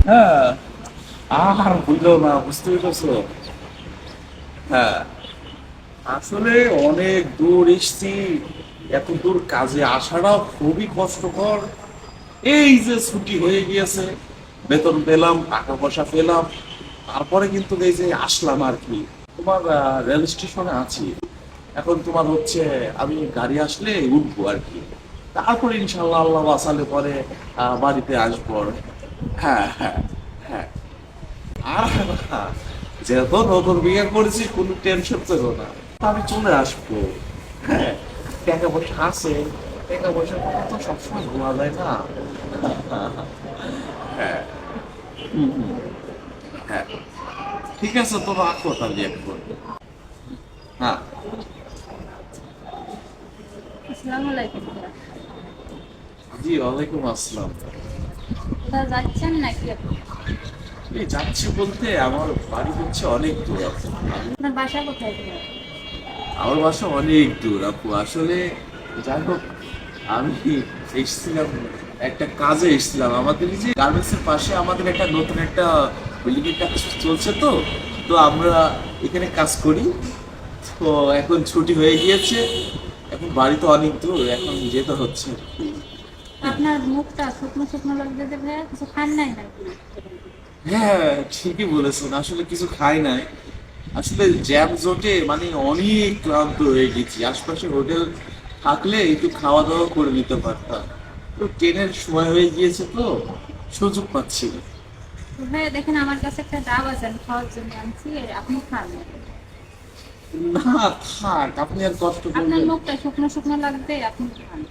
হ্যাঁ, আর বুঝলো না, বুঝতে পেরেছো? হ্যাঁ, আসলে অনেক দূর এসছি। এত দূর কাজে আসাটাও খুবই কষ্টকর। এই যে ছুটি হয়ে গিয়েছে, বেতন পেলাম, টাকা পয়সা পেলাম, তারপরে কিন্তু এই যে আসলাম আর কি। তোমার রেল স্টেশনে আছি এখন। তোমার হচ্ছে আমি গাড়ি আসলে উঠবো আর কি। তারপরে ইনশাল্লাহ আল্লাহ বাঁচালে পরে বাড়িতে আসবো। হ্যাঁ, হ্যাঁ, হ্যাঁ। আর না, যেহেতু নতুন বিয়ে করেছি, কোনো টেনশন করো না, আমি চলে আসবো। হ্যাঁ, টাকা পয়সা আছে, টাকা পয়সার কথা তো সবসময় বলা যায় না। হ্যাঁ, হুম, হুম, হ্যাঁ, ঠিক আছে, তো রাখো তাহলে এখন। হ্যাঁ, আসসালামু আলাইকুম ভাইয়া। জি, ওয়ালাইকুম আসসালাম। কোথাও যাচ্ছেন নাকি আপনি? এই যাচ্ছি বলতে, আমার বাড়ি হচ্ছে অনেক দূর আপু। আপনার বাসা কোথায় ভাইয়া? আমার বাসা অনেক দূর আপু, আসলে যাই হোক, আমি এসেছিলাম, একটা কাজে এসেছিলাম। আমাদের এই যে গার্মেন্টস এর পাশে আমাদের একটা নতুন একটা বিল্ডিং এর কাজ চলছে, তো তো আমরা এখানে কাজ করি। তো এখন ছুটি হয়ে গিয়েছে, এখন বাড়ি তো অনেক দূর, এখন যেতে হচ্ছে। আপনার মুখটা শুকনো শুকনো লাগছে যে ভাইয়া, কিছু খান নাই নাকি? হ্যাঁ, ঠিকই বলেছেন, আসলে কিছু খাই নাই। আসলে জ্যাম জোটে মানে অনেক ক্লান্ত হয়ে গেছি। আশপাশে হোটেল থাকলে একটু খাওয়া দাওয়া করে নিতে পারতাম, তো ট্রেনের সময় হয়ে গিয়েছে, তো সুযোগ পাচ্ছি না। তো ভাইয়া দেখেন, আমার কাছে একটা ডাব আছে, আমি খাওয়ার জন্য আনছি, আপনি খান। না, থাক, আপনি আর কষ্ট আপনার করবেন মুখটা শুকনো শুকনো লাগবে, আপনি খান,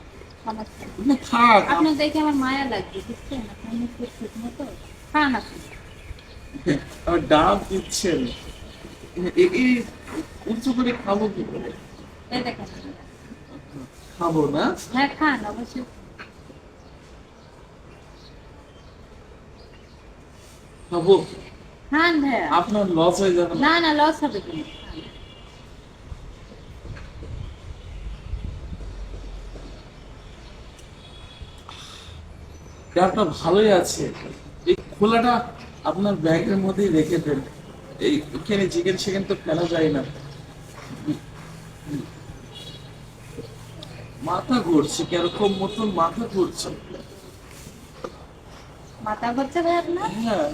সমস্যা নেই। না, থাক আপনার দেখে আমার মায়া লাগবে, বুঝছেন? আপনার মুখটা শুকনো তো, খান আপনি। আমার ডাব দিচ্ছেন, এই উঁচু করে খাবো কি করে? এই দেখেন। খাবো না? হ্যাঁ খান, অবশ্যই খাবো? খান ভাইয়া। আপনার লস হয়ে যাবে না? না না, লস হবে কেন? ডাবটা ভালোই আছে। এই খোলাটা আপনার ব্যাগের মধ্যেই রেখে দেন। এই এখানে চিকেন চিকেন তো ফেলা যায় না। মাথা ঘুরছে, কিরকম মতন মাথা ঘুরছে। মাথা ঘুরছে ভাই আপনার? হ্যাঁ,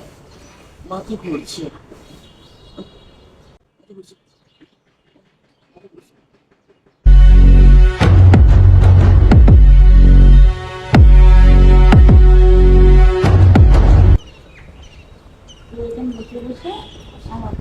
মাথা ঘুরছে। এরকম বসে বসে আমার